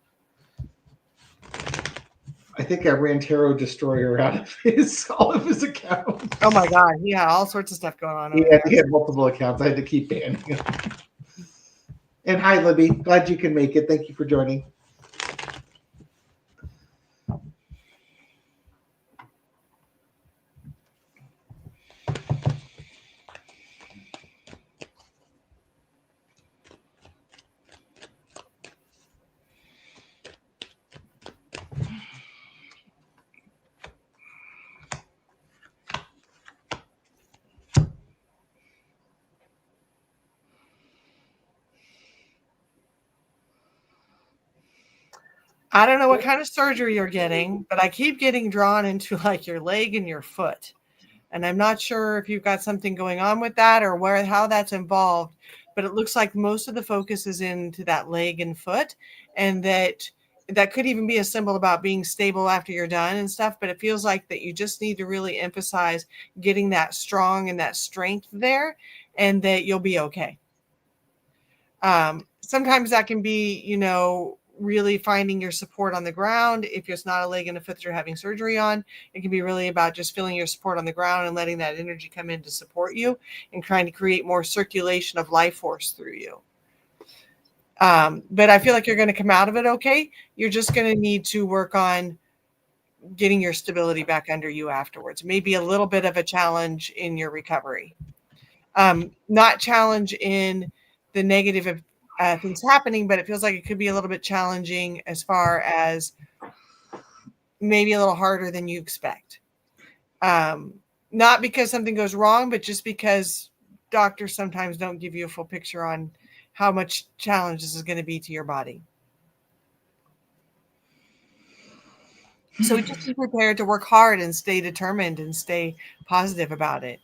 I think I ran Tarot Destroyer out of all of his accounts. Oh my God. He had all sorts of stuff going on. He had multiple accounts. I had to keep banning him. And hi, Libby. Glad you can make it. Thank you for joining. I don't know what kind of surgery you're getting, but I keep getting drawn into like your leg and your foot. And I'm not sure if you've got something going on with that or how that's involved, but it looks like most of the focus is into that leg and foot, and that could even be a symbol about being stable after you're done and stuff. But it feels like that you just need to really emphasize getting that strong and that strength there, and that you'll be okay. Sometimes that can be, really finding your support on the ground. If it's not a leg and a foot that you're having surgery on, it can be really about just feeling your support on the ground and letting that energy come in to support you and trying to create more circulation of life force through you. But I feel like you're going to come out of it okay. You're just going to need to work on getting your stability back under you afterwards. Maybe a little bit of a challenge in your recovery. Not challenge in the negative of things happening, but it feels like it could be a little bit challenging as far as maybe a little harder than you expect. Not because something goes wrong, but just because doctors sometimes don't give you a full picture on how much challenge this is going to be to your body. So just be prepared to work hard and stay determined and stay positive about it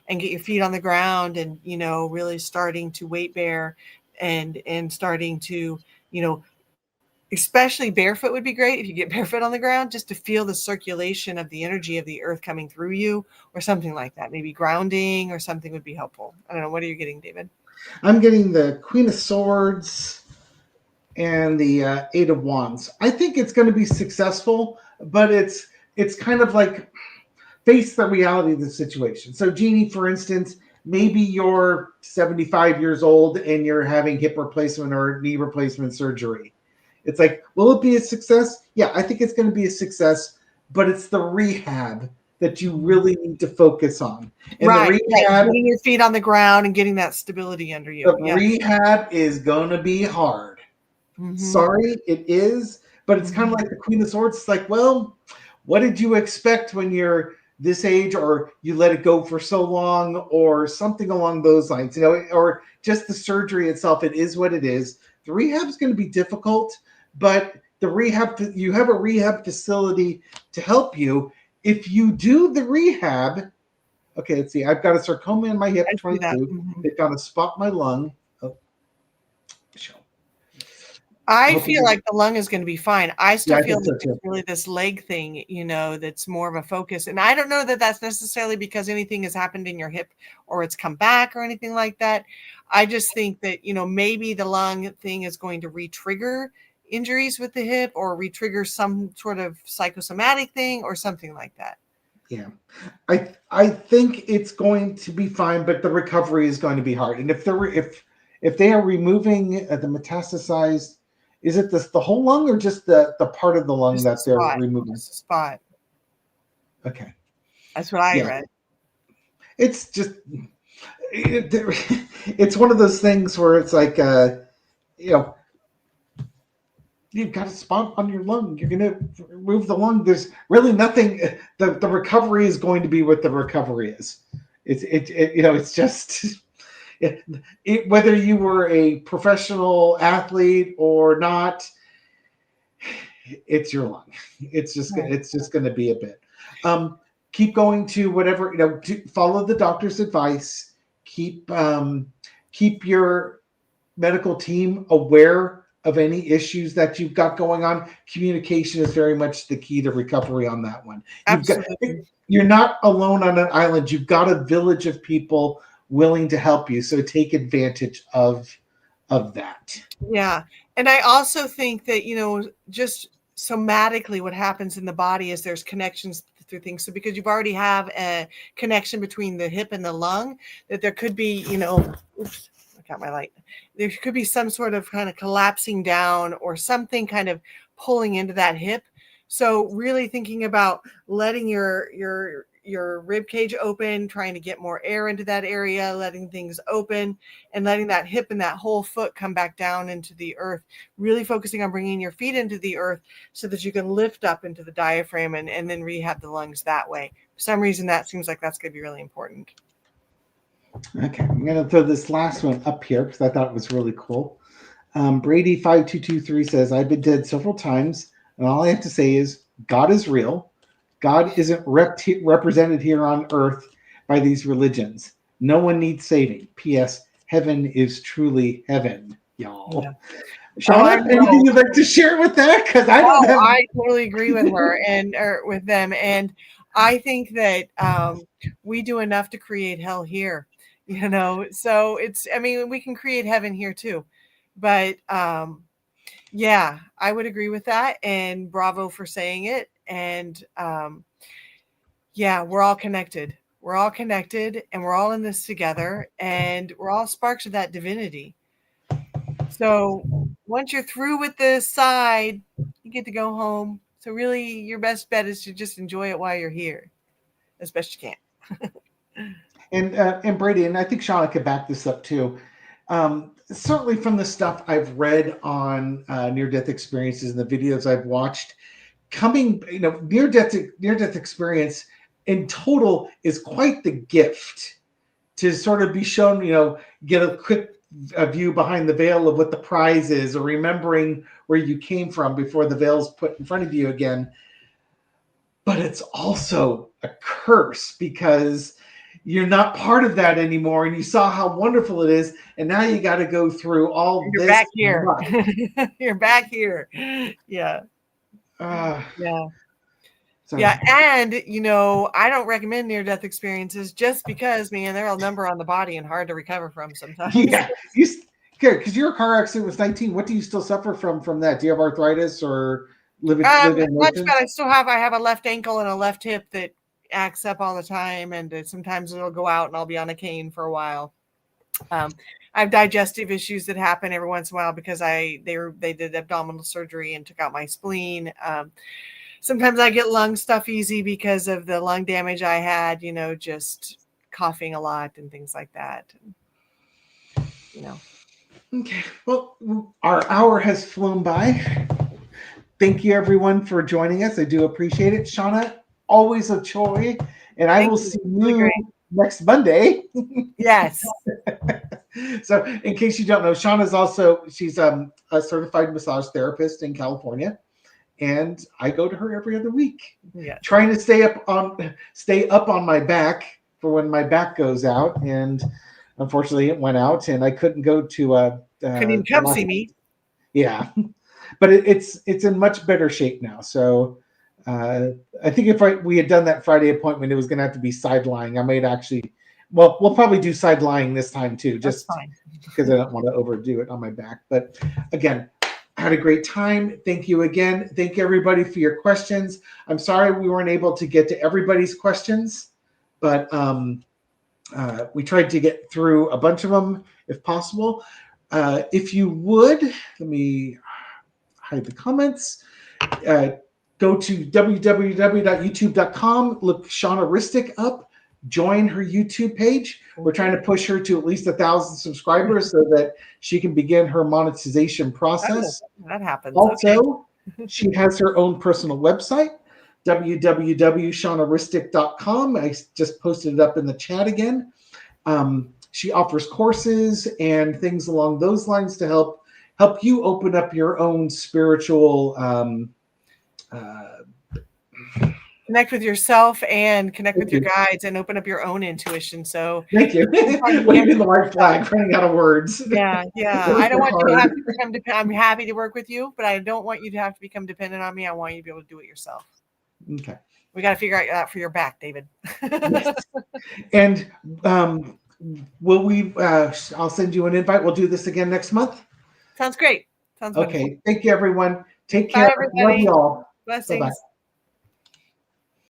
and get your feet on the ground and, really starting to weight bear and starting to, especially barefoot would be great if you get barefoot on the ground, just to feel the circulation of the energy of the earth coming through you or something like that. Maybe grounding or something would be helpful. I don't know. What are you getting, David? I'm getting the Queen of Swords and the Eight of Wands. I think it's going to be successful, but it's kind of like face the reality of the situation. So, Jeannie, for instance, maybe you're 75 years old and you're having hip replacement or knee replacement surgery. It's like, will it be a success? Yeah, I think it's going to be a success, but it's the rehab that you really need to focus on. And right. the rehab, getting your feet on the ground and getting that stability under you. The rehab is going to be hard. Mm-hmm. Sorry, it is, but it's kind of like the Queen of Swords. It's like, well, what did you expect when you're this age, or you let it go for so long, or something along those lines, or just the surgery itself. It is what it is. The rehab is going to be difficult, but you have a rehab facility to help you. If you do the rehab, okay, let's see. I've got a sarcoma in my hip, 22. Mm-hmm. They found a spot in my lung. I feel like the lung is going to be fine. I still feel like it's really this leg thing, that's more of a focus. And I don't know that that's necessarily because anything has happened in your hip or it's come back or anything like that. I just think that, maybe the lung thing is going to re-trigger injuries with the hip or re-trigger some sort of psychosomatic thing or something like that. Yeah, I think it's going to be fine, but the recovery is going to be hard. And if they are removing the metastasized, is it the whole lung or just the part of the lung just that they're removing? Just a spot. Okay. That's what I read. It's just, it's one of those things where it's like, you've got a spot on your lung. You're going to remove the lung. There's really nothing. The recovery is going to be what the recovery is. It's just... whether you were a professional athlete or not, it's your lung. It's just going to be a bit. Keep going to whatever, follow the doctor's advice. Keep your medical team aware of any issues that you've got going on. Communication is very much the key to recovery on that one. You're not alone on an island. You've got a village of people willing to help you, so take advantage of that. Yeah, and I also think that just somatically what happens in the body is there's connections through things. So because you've already have a connection between the hip and the lung, that there could be, oops, got my light. There could be some sort of kind of collapsing down or something kind of pulling into that hip. So really thinking about letting your rib cage open, trying to get more air into that area, letting things open, and letting that hip and that whole foot come back down into the earth. Really focusing on bringing your feet into the earth so that you can lift up into the diaphragm and then rehab the lungs that way. For some reason, that seems like that's going to be really important. Okay, I'm going to throw this last one up here because I thought it was really cool. Brady5223 says, I've been dead several times, and all I have to say is God is real. God isn't represented here on earth by these religions. No one needs saving. P.S. Heaven is truly heaven, y'all. Yeah. Shawna, anything you'd like to share with that? Because I don't have. I totally agree with her and with them. And I think that we do enough to create hell here. You know, so we can create heaven here too. But yeah, I would agree with that. And bravo for saying it. And yeah, we're all connected. We're all connected and we're all in this together and we're all sparks of that divinity. So once you're through with this side, you get to go home. So really your best bet is to just enjoy it while you're here as best you can. And Brady, and I think Shawna could back this up too. Certainly from the stuff I've read on near-death experiences and the videos I've watched, near-death experience in total is quite the gift to sort of be shown, get a quick view behind the veil of what the prize is, or remembering where you came from before the veil's put in front of you again. But it's also a curse because you're not part of that anymore, and you saw how wonderful it is, and now you got to go through all You're this. Back here. You're back here. Yeah. Yeah. So. Yeah, and I don't recommend near-death experiences just because, man, they're a number on the body and hard to recover from sometimes. Yeah, because your car accident was 19. What do you still suffer from that? Do you have arthritis or live in much, but I have a left ankle and a left hip that acts up all the time, and sometimes it'll go out and I'll be on a cane for a while. I have digestive issues that happen every once in a while because they did abdominal surgery and took out my spleen. Sometimes I get lung stuff easy because of the lung damage I had, just coughing a lot and things like that. Okay. Well, our hour has flown by. Thank you, everyone, for joining us. I do appreciate it. Shawna, always a joy. And I will see you next Monday. Yes. So in case you don't know, she's a certified massage therapist in California. And I go to her every other week, trying to stay up on my back for when my back goes out. And unfortunately, it went out, and I couldn't go to. Couldn't even come see me. Yeah, but it's in much better shape now. So I think if we had done that Friday appointment, it was going to have to be side lying. I might actually. Well, we'll probably do side lying this time too, just because I don't want to overdo it on my back. But again. I had a great time. Thank you again. Thank you, everybody, for your questions. I'm sorry we weren't able to get to everybody's questions, but we tried to get through a bunch of them if possible. If you would, let me hide the comments. Go to www.youtube.com, look Shawna Ristic up, join her YouTube page. We're trying to push her to at least 1,000 subscribers so that she can begin her monetization process. That happens. Also, she has her own personal website, www.shawnaristic.com. I just posted it up in the chat again. She offers courses and things along those lines to help you open up your own spiritual connect with yourself and connect with your guides and open up your own intuition. So thank you. Waving the white flag, running out of words. Yeah. I don't want you to have to become dependent. I'm happy to work with you, but I don't want you to have to become dependent on me. I want you to be able to do it yourself. Okay. We got to figure out that for your back, David. Yes. And will we? I'll send you an invite. We'll do this again next month. Sounds great. Sounds okay. Wonderful. Thank you, everyone. Take care. Bye, everybody. Love you all. Blessings. Bye-bye.